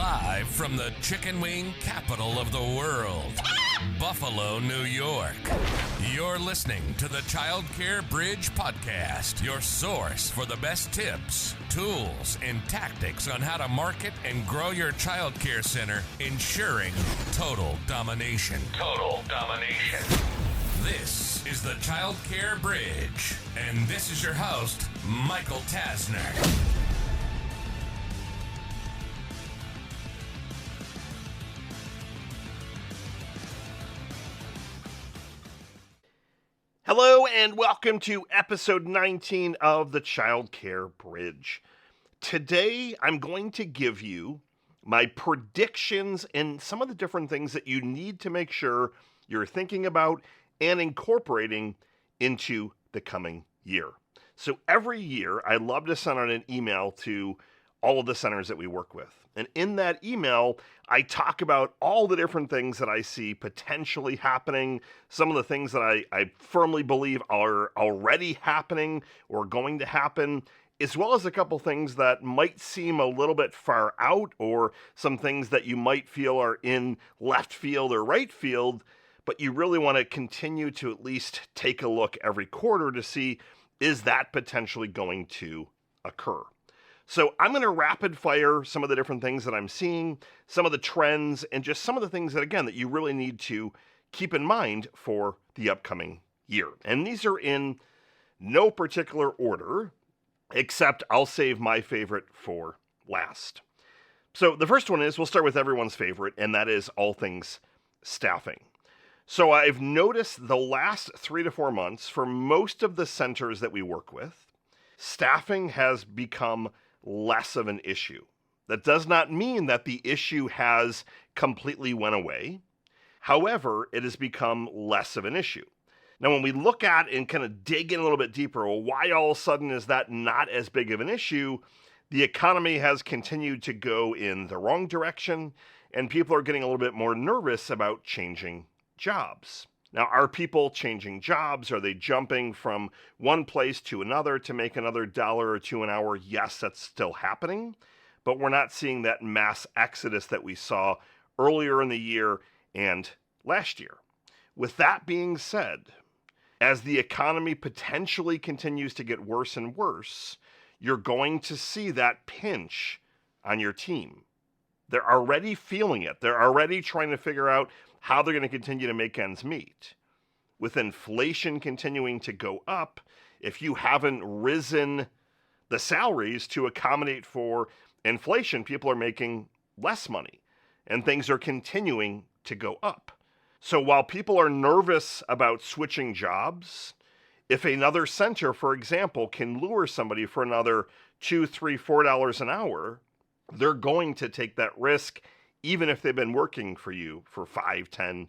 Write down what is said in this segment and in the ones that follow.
Live from the chicken wing capital of the world, Buffalo, New York. You're listening to the Childcare Bridge Podcast, your source for the best tips, tools, and tactics on how to market and grow your childcare center, ensuring total domination. Total domination. This is the Childcare Bridge, and this is your host, Michael Tasner. Hello and welcome to episode 19 of the Childcare Bridge. Today, I'm going to give you my predictions and some of the different things that you need to make sure you're thinking about and incorporating into the coming year. So every year, I love to send out an email to all of the centers that we work with. And in that email, I talk about all the different things that I see potentially happening, some of the things that I firmly believe are already happening or going to happen, as well as a couple things that might seem a little bit far out, or some things that you might feel are in left field or right field, but you really want to continue to at least take a look every quarter to see, is that potentially going to occur? So I'm going to rapid fire some of the different things that I'm seeing, some of the trends, and just some of the things that, again, that you really need to keep in mind for the upcoming year. And these are in no particular order, except I'll save my favorite for last. So the first one is, we'll start with everyone's favorite, and that is all things staffing. So I've noticed the last 3 to 4 months, for most of the centers that we work with, staffing has become less of an issue. That does not mean that the issue has completely went away. However, it has become less of an issue. Now, when we look at and kind of dig in a little bit deeper, well, why all of a sudden is that not as big of an issue? The economy has continued to go in the wrong direction, and people are getting a little bit more nervous about changing jobs. Now, are people changing jobs? Are they jumping from one place to another to make another $1 or $2 an hour? Yes, that's still happening, but we're not seeing that mass exodus that we saw earlier in the year and last year. With that being said, as the economy potentially continues to get worse and worse, you're going to see that pinch on your team. They're already feeling it. They're already trying to figure out how they're going to continue to make ends meet. With inflation continuing to go up, if you haven't risen the salaries to accommodate for inflation, people are making less money, and things are continuing to go up. So while people are nervous about switching jobs, if another center, for example, can lure somebody for another $2, $3, $4 an hour, they're going to take that risk, even if they've been working for you for 5, 10,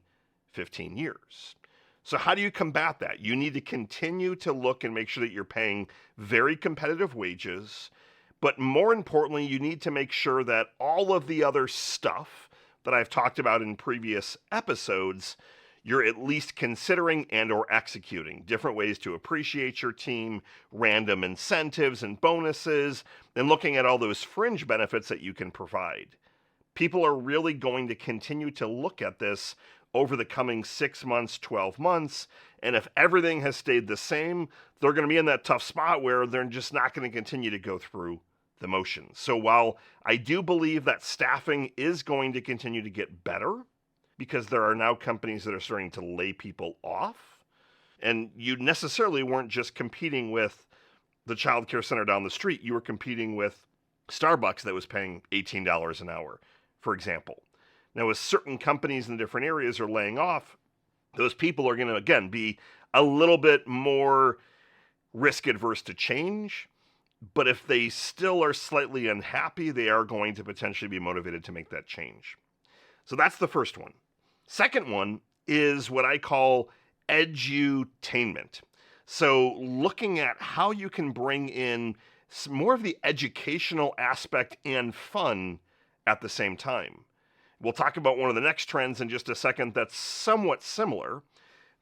15 years. So how do you combat that? You need to continue to look and make sure that you're paying very competitive wages, but more importantly, you need to make sure that all of the other stuff that I've talked about in previous episodes, you're at least considering and or executing. Different ways to appreciate your team, random incentives and bonuses, and looking at all those fringe benefits that you can provide. People are really going to continue to look at this over the coming 6 months, 12 months, and if everything has stayed the same, they're going to be in that tough spot where they're just not going to continue to go through the motions. So while I do believe that staffing is going to continue to get better, because there are now companies that are starting to lay people off, and you necessarily weren't just competing with the childcare center down the street, you were competing with Starbucks that was paying $18 an hour, for example. Now, as certain companies in different areas are laying off, those people are going to, again, be a little bit more risk adverse to change. But if they still are slightly unhappy, they are going to potentially be motivated to make that change. So that's the first one. Second one is what I call edutainment. So looking at how you can bring in more of the educational aspect and fun at the same time. We'll talk about one of the next trends in just a second that's somewhat similar,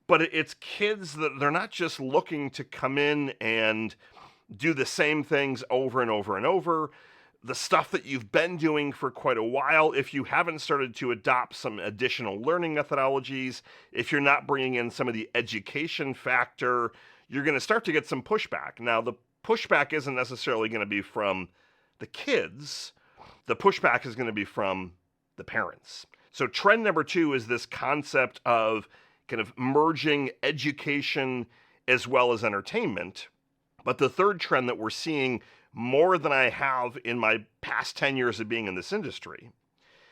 but it's kids that they're not just looking to come in and do the same things over and over and over. the stuff that you've been doing for quite a while, if you haven't started to adopt some additional learning methodologies, if you're not bringing in some of the education factor, you're going to start to get some pushback. Now, the pushback isn't necessarily going to be from the kids. The pushback is going to be from the parents. So trend number 2 is this concept of kind of merging education as well as entertainment. But the third trend that we're seeing more than I have in my past 10 years of being in this industry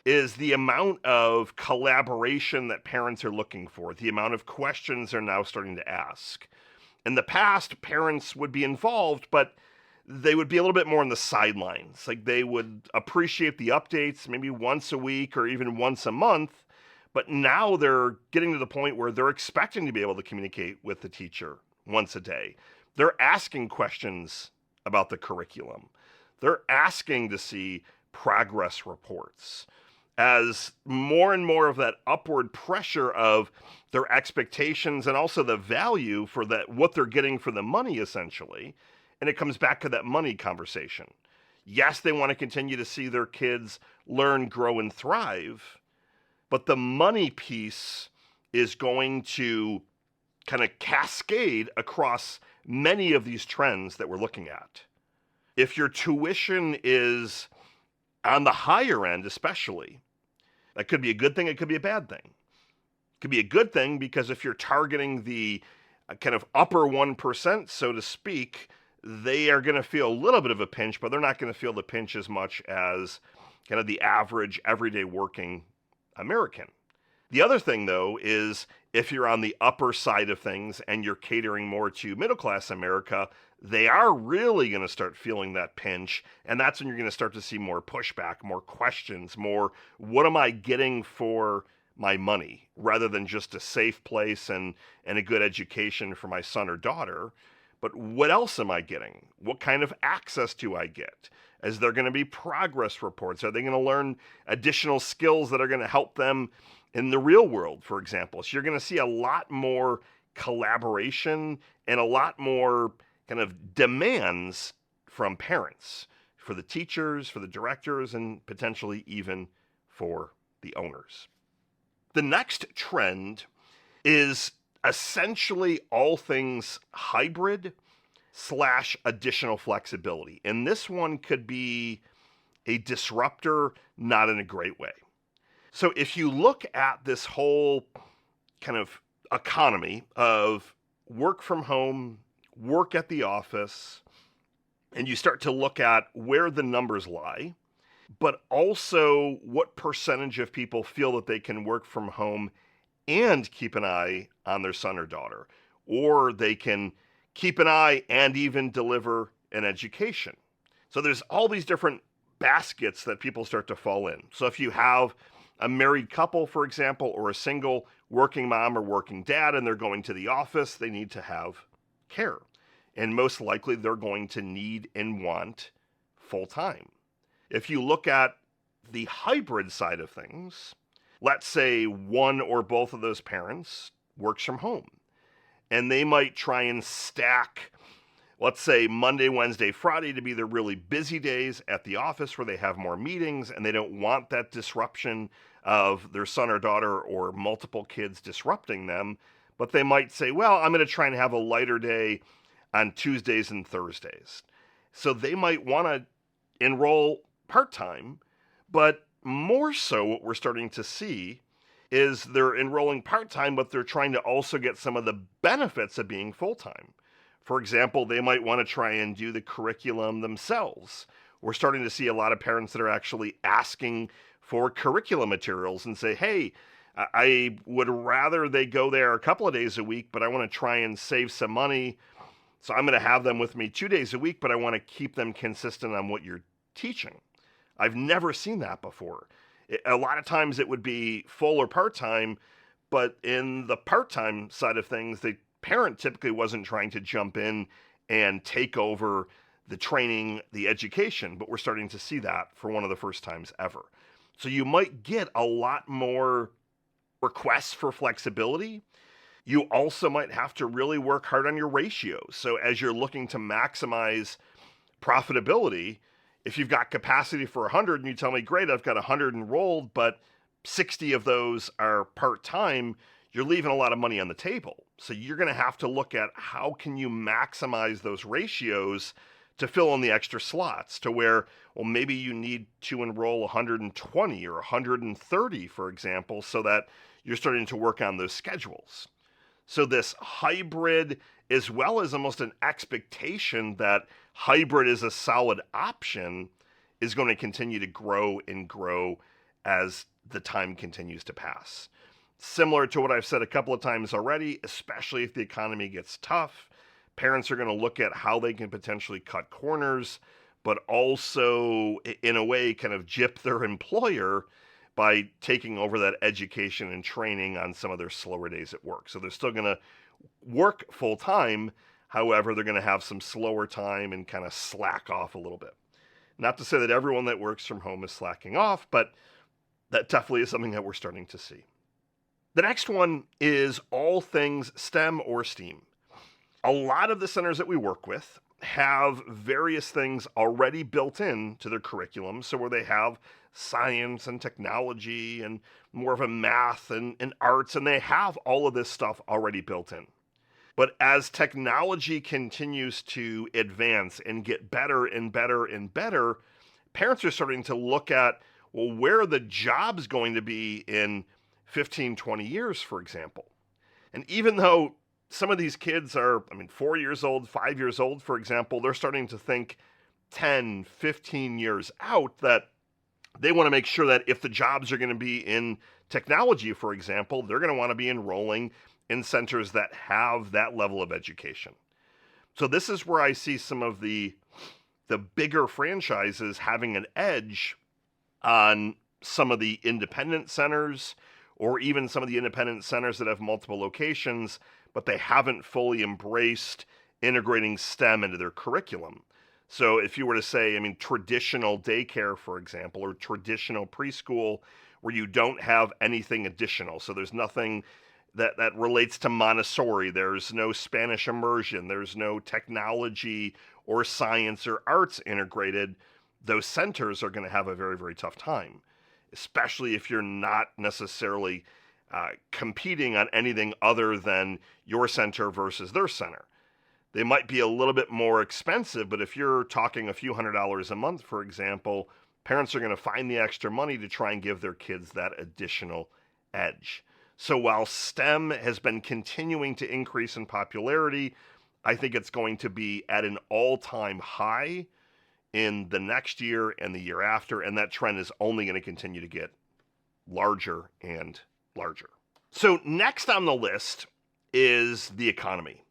is the amount of collaboration that parents are looking for, the amount of questions they're now starting to ask. In the past, parents would be involved, but they would be a little bit more on the sidelines. Like they would appreciate the updates maybe once a week or even once a month, but now they're getting to the point where they're expecting to be able to communicate with the teacher once a day. They're asking questions about the curriculum. They're asking to see progress reports. As more and more of that upward pressure of their expectations and also the value for that, what they're getting for the money essentially, and it comes back to that money conversation. Yes, they want to continue to see their kids learn, grow, and thrive, but the money piece is going to kind of cascade across many of these trends that we're looking at. If your tuition is on the higher end, especially, that could be a good thing, it could be a bad thing. It could be a good thing because if you're targeting the kind of upper 1%, so to speak, they are going to feel a little bit of a pinch, but they're not going to feel the pinch as much as kind of the average everyday working American. The other thing, though, is if you're on the upper side of things and you're catering more to middle-class America, they are really going to start feeling that pinch, and that's when you're going to start to see more pushback, more questions, more, what am I getting for my money, rather than just a safe place and a good education for my son or daughter. But what else am I getting? What kind of access do I get? Is there going to be progress reports? Are they going to learn additional skills that are going to help them in the real world, for example? So you're going to see a lot more collaboration and a lot more kind of demands from parents, for the teachers, for the directors, and potentially even for the owners. The next trend is essentially all things hybrid / additional flexibility. And this one could be a disruptor, not in a great way. So if you look at this whole kind of economy of work from home, work at the office, and you start to look at where the numbers lie, but also what percentage of people feel that they can work from home and keep an eye on their son or daughter, or they can keep an eye and even deliver an education. So there's all these different baskets that people start to fall in. So if you have a married couple, for example, or a single working mom or working dad, and they're going to the office, they need to have care. And most likely they're going to need and want full time. If you look at the hybrid side of things, let's say one or both of those parents works from home, and they might try and stack, let's say Monday, Wednesday, Friday to be the really busy days at the office where they have more meetings and they don't want that disruption of their son or daughter or multiple kids disrupting them. But they might say, well, I'm going to try and have a lighter day on Tuesdays and Thursdays. So they might want to enroll part-time, but more so what we're starting to see is they're enrolling part-time, but they're trying to also get some of the benefits of being full-time. For example, they might want to try and do the curriculum themselves. We're starting to see a lot of parents that are actually asking for curriculum materials and say, hey, I would rather they go there a couple of days a week, but I want to try and save some money. So I'm going to have them with me 2 days a week, but I want to keep them consistent on what you're teaching. I've never seen that before. A lot of times it would be full or part-time, but in the part-time side of things, the parent typically wasn't trying to jump in and take over the training, the education, but we're starting to see that for one of the first times ever. So you might get a lot more requests for flexibility. You also might have to really work hard on your ratios. So as you're looking to maximize profitability, If you've got capacity for 100 and you tell me, great, I've got 100 enrolled, but 60 of those are part-time, you're leaving a lot of money on the table. So you're going to have to look at how can you maximize those ratios to fill in the extra slots to where, well, maybe you need to enroll 120 or 130, for example, so that you're starting to work on those schedules. So this hybrid, as well as almost an expectation that hybrid is a solid option, is going to continue to grow and grow as the time continues to pass. Similar to what I've said a couple of times already, especially if the economy gets tough, parents are going to look at how they can potentially cut corners, but also, in a way, kind of gyp their employer by taking over that education and training on some of their slower days at work. So they're still going to work full time. However, they're going to have some slower time and kind of slack off a little bit. Not to say that everyone that works from home is slacking off, but that definitely is something that we're starting to see. The next one is all things STEM or STEAM. A lot of the centers that we work with have various things already built in to their curriculum, so where they have science and technology and more of a math and arts, and they have all of this stuff already built in. But as technology continues to advance and get better and better and better, parents are starting to look at, well, where are the jobs going to be in 15, 20 years, for example? And even though some of these kids are, 4 years old, 5 years old, for example, they're starting to think 10, 15 years out that they want to make sure that if the jobs are going to be in technology, for example, they're going to want to be enrolling in centers that have that level of education. So this is where I see some of the bigger franchises having an edge on some of the independent centers, or even some of the independent centers that have multiple locations, but they haven't fully embraced integrating STEM into their curriculum. So if you were to say, traditional daycare, for example, or traditional preschool, where you don't have anything additional. So there's nothing that relates to Montessori. There's no Spanish immersion. There's no technology or science or arts integrated. Those centers are going to have a very, very tough time, especially if you're not necessarily competing on anything other than your center versus their center. They might be a little bit more expensive, but if you're talking a few $100s a month, for example, parents are going to find the extra money to try and give their kids that additional edge. So while STEM has been continuing to increase in popularity, I think it's going to be at an all-time high in the next year and the year after, and that trend is only going to continue to get larger and larger. So next on the list is the economy.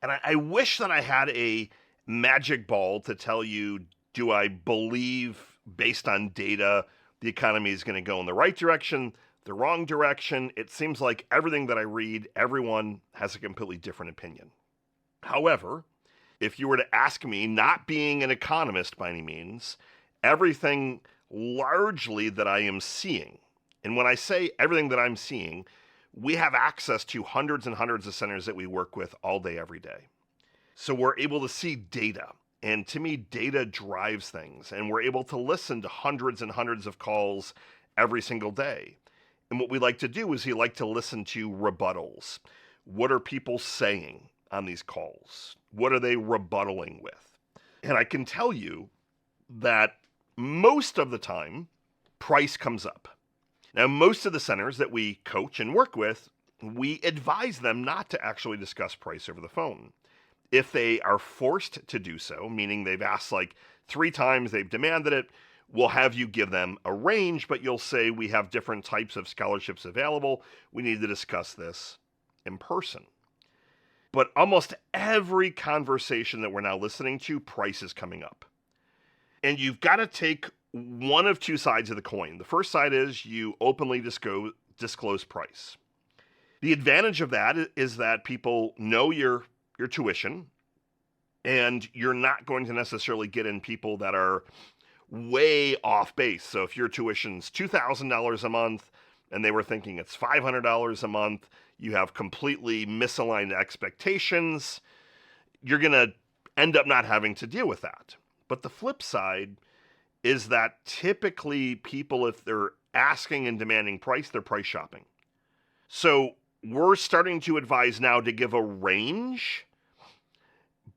And I wish that I had a magic ball to tell you, do I believe, based on data, the economy is going to go in the right direction, the wrong direction? It seems like everything that I read, everyone has a completely different opinion. However, if you were to ask me, not being an economist by any means, everything largely that I am seeing, and when I say everything that I'm seeing, we have access to hundreds and hundreds of centers that we work with all day, every day. So we're able to see data. And to me, data drives things. And we're able to listen to hundreds and hundreds of calls every single day. And what we like to do is we like to listen to rebuttals. What are people saying on these calls? What are they rebuttaling with? And I can tell you that most of the time, price comes up. Now, most of the centers that we coach and work with, we advise them not to actually discuss price over the phone. If they are forced to do so, meaning they've asked like 3 times, they've demanded it, we'll have you give them a range, but you'll say we have different types of scholarships available. We need to discuss this in person. But almost every conversation that we're now listening to, price is coming up. And you've got to take one of two sides of the coin. The first side is you openly disclose price. The advantage of that is that people know your tuition, and you're not going to necessarily get in people that are way off base. So if your tuition's $2,000 a month and they were thinking it's $500 a month, you have completely misaligned expectations, you're going to end up not having to deal with that. But the flip side is that typically people, if they're asking and demanding price, they're price shopping. So we're starting to advise now to give a range,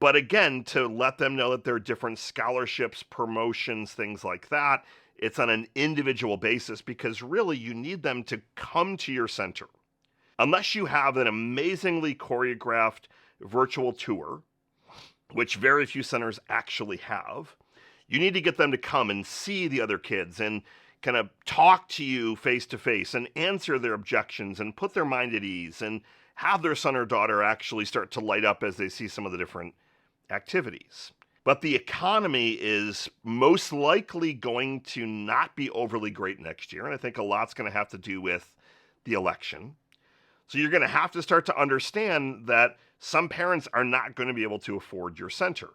but again, to let them know that there are different scholarships, promotions, things like that. It's on an individual basis because really you need them to come to your center. Unless you have an amazingly choreographed virtual tour, which very few centers actually have, you need to get them to come and see the other kids and kind of talk to you face to face and answer their objections and put their mind at ease and have their son or daughter actually start to light up as they see some of the different activities. But the economy is most likely going to not be overly great next year, and I think a lot's going to have to do with the election. So you're going to have to start to understand that some parents are not going to be able to afford your center.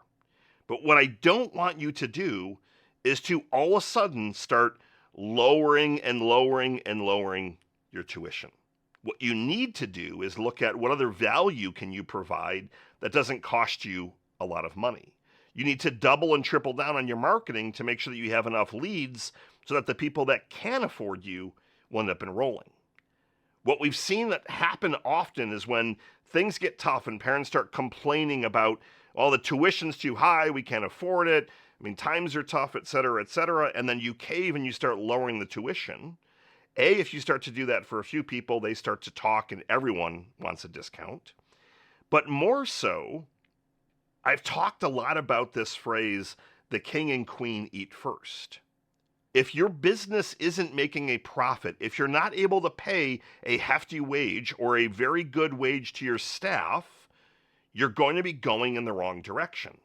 But what I don't want you to do is to all of a sudden start lowering and lowering and lowering your tuition. What you need to do is look at what other value can you provide that doesn't cost you a lot of money. You need to double and triple down on your marketing to make sure that you have enough leads so that the people that can afford you will end up enrolling. What we've seen that happen often is when things get tough and parents start complaining about, oh, the tuition's too high, we can't afford it, I mean, times are tough, et cetera, and then you cave and you start lowering the tuition. If you start to do that for a few people, they start to talk and everyone wants a discount. But more so, I've talked a lot about this phrase, the king and queen eat first. If your business isn't making a profit, if you're not able to pay a hefty wage or a very good wage to your staff, you're going to be going in the wrong direction.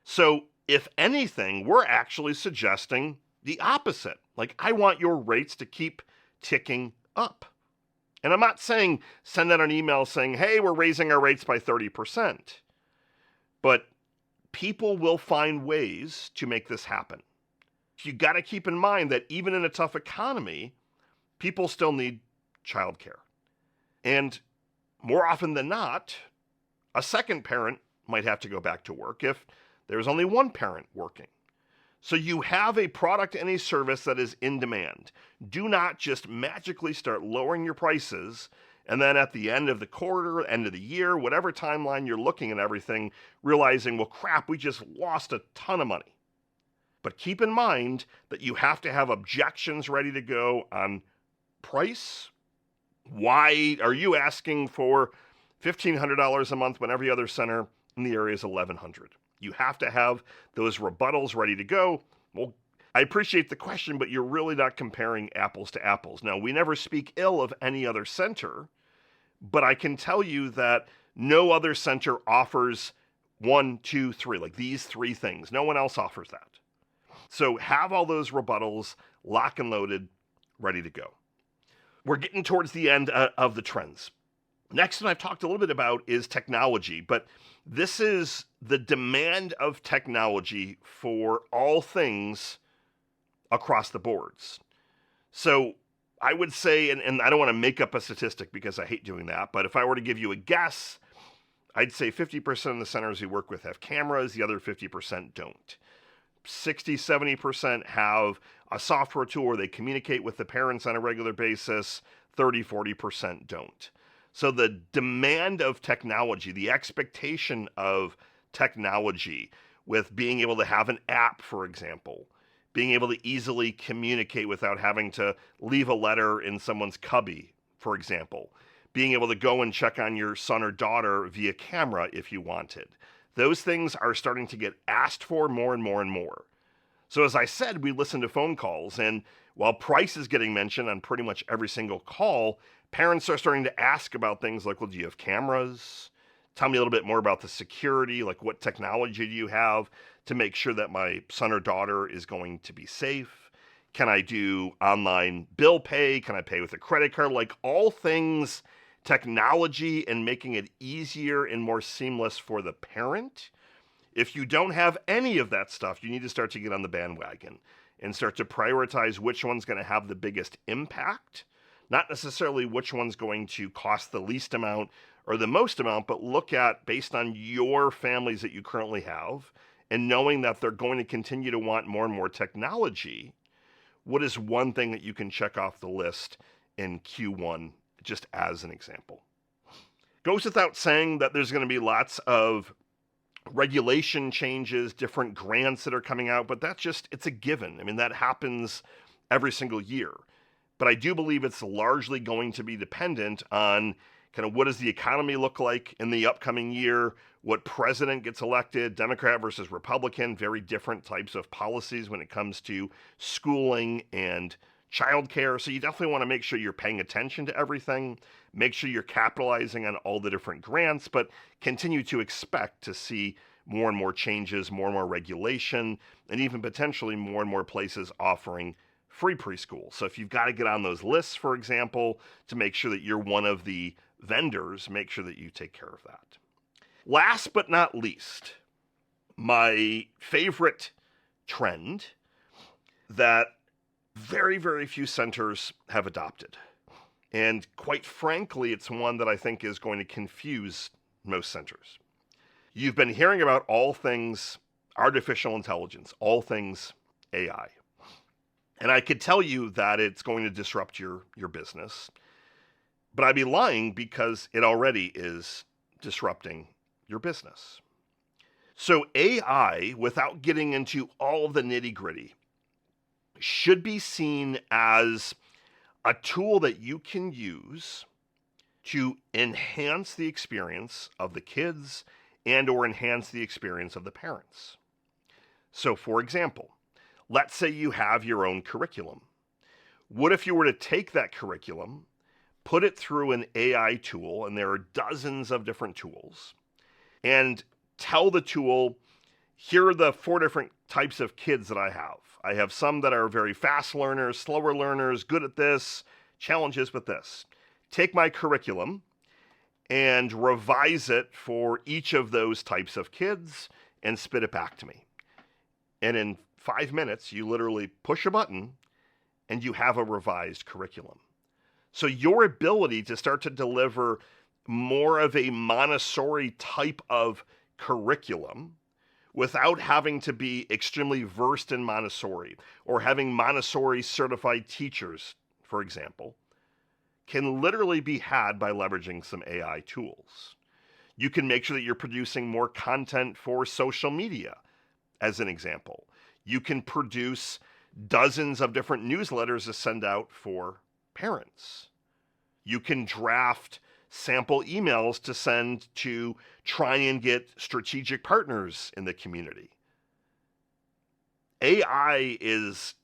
So if anything, we're actually suggesting the opposite. Like, I want your rates to keep ticking up. And I'm not saying send out an email saying, hey, we're raising our rates by 30%. But people will find ways to make this happen. You got to keep in mind that even in a tough economy, people still need childcare. And more often than not, a second parent might have to go back to work if there's only one parent working. So you have a product and a service that is in demand. Do not just magically start lowering your prices and then at the end of the quarter, end of the year, whatever timeline you're looking at everything, realizing, well, crap, we just lost a ton of money. But keep in mind that you have to have objections ready to go on price. Why are you asking for $1,500 a month when every other center in the area is $1,100? You have to have those rebuttals ready to go. Well, I appreciate the question, but you're really not comparing apples to apples. Now, we never speak ill of any other center, but I can tell you that no other center offers 1, 2, 3, like these three things. No one else offers that. So have all those rebuttals lock and loaded, ready to go. We're getting towards the end of the trends. Next one I've talked a little bit about is technology, but this is the demand of technology for all things across the boards. So I would say, and I don't want to make up a statistic because I hate doing that, but if I were to give you a guess, I'd say 50% of the centers we work with have cameras, the other 50% don't. 60, 70% have a software tool where they communicate with the parents on a regular basis, 30, 40% don't. So the demand of technology, the expectation of technology with being able to have an app, for example, being able to easily communicate without having to leave a letter in someone's cubby, for example, being able to go and check on your son or daughter via camera if you wanted. Those things are starting to get asked for more and more and more. So as I said, we listen to phone calls, and while price is getting mentioned on pretty much every single call, parents are starting to ask about things like, well, do you have cameras? Tell me a little bit more about the security, like what technology do you have to make sure that my son or daughter is going to be safe? Can I do online bill pay? Can I pay with a credit card? Like all things technology and making it easier and more seamless for the parent. If you don't have any of that stuff, you need to start to get on the bandwagon and start to prioritize which one's going to have the biggest impact, not necessarily which one's going to cost the least amount or the most amount, but look at based on your families that you currently have and knowing that they're going to continue to want more and more technology, what is one thing that you can check off the list in Q1, just as an example? Goes without saying that there's going to be lots of regulation changes, different grants that are coming out, but it's a given. I mean, that happens every single year. But I do believe it's largely going to be dependent on kind of what does the economy look like in the upcoming year, what president gets elected, Democrat versus Republican, very different types of policies when it comes to schooling and childcare. So you definitely want to make sure you're paying attention to everything, make sure you're capitalizing on all the different grants, but continue to expect to see more and more changes, more and more regulation, and even potentially more and more places offering free preschool. So if you've got to get on those lists, for example, to make sure that you're one of the vendors, make sure that you take care of that. Last but not least, my favorite trend that very, very few centers have adopted. And quite frankly, it's one that I think is going to confuse most centers. You've been hearing about all things artificial intelligence, all things AI. And I could tell you that it's going to disrupt your business, but I'd be lying because it already is disrupting your business. So AI, without getting into all the nitty-gritty, should be seen as a tool that you can use to enhance the experience of the kids and or enhance the experience of the parents. So for example, let's say you have your own curriculum. What if you were to take that curriculum, put it through an AI tool, and there are dozens of different tools, and tell the tool, here are the 4 different types of kids that I have. I have some that are very fast learners, slower learners, good at this, challenges with this. Take my curriculum and revise it for each of those types of kids and spit it back to me. And in 5 minutes, you literally push a button and you have a revised curriculum. So your ability to start to deliver more of a Montessori type of curriculum without having to be extremely versed in Montessori or having Montessori certified teachers, for example, can literally be had by leveraging some AI tools. You can make sure that you're producing more content for social media, as an example. You can produce dozens of different newsletters to send out for parents. You can draft sample emails to send to try and get strategic partners in the community. AI is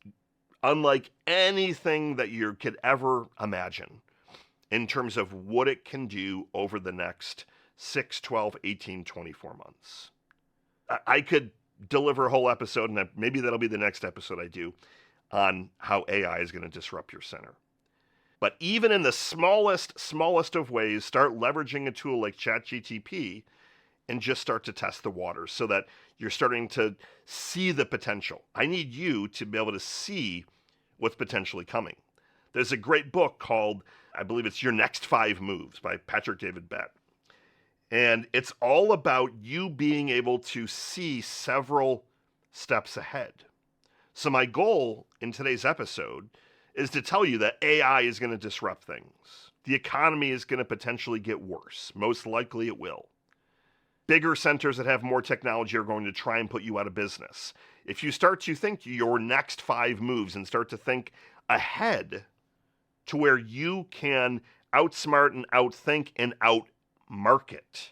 unlike anything that you could ever imagine in terms of what it can do over the next 6, 12, 18, 24 months. I could deliver a whole episode, and maybe that'll be the next episode I do, on how AI is going to disrupt your center. But even in the smallest of ways, start leveraging a tool like ChatGPT and just start to test the waters so that you're starting to see the potential. I need you to be able to see what's potentially coming. There's a great book called, I believe it's Your Next 5 Moves by Patrick David Bett. And it's all about you being able to see several steps ahead. So my goal in today's episode is to tell you that AI is going to disrupt things. The economy is going to potentially get worse. Most likely it will. Bigger centers that have more technology are going to try and put you out of business. If you start to think your next 5 moves and start to think ahead to where you can outsmart and outthink and outmarket.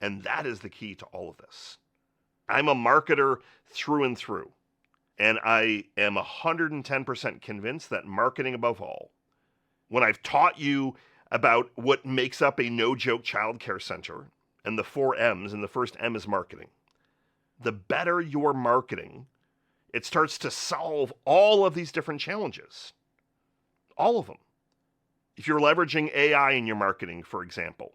And that is the key to all of this. I'm a marketer through and through. And I am 110% convinced that marketing above all, when I've taught you about what makes up a no-joke childcare center and the 4 M's, and the first M is marketing, the better your marketing, it starts to solve all of these different challenges. All of them. If you're leveraging AI in your marketing, for example,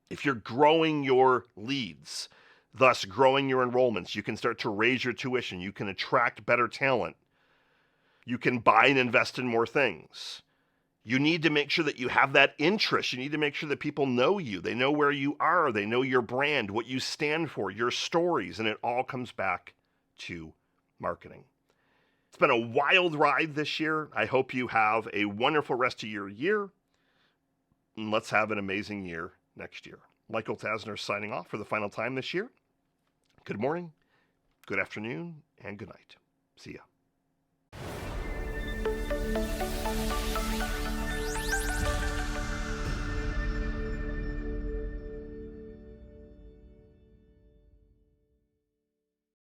if you're growing your leads, thus growing your enrollments, you can start to raise your tuition. You can attract better talent. You can buy and invest in more things. You need to make sure that you have that interest. You need to make sure that people know you. They know where you are. They know your brand, what you stand for, your stories, and it all comes back to marketing. It's been a wild ride this year. I hope you have a wonderful rest of your year. And let's have an amazing year next year. Michael Tasner signing off for the final time this year. Good morning, good afternoon, and good night. See ya.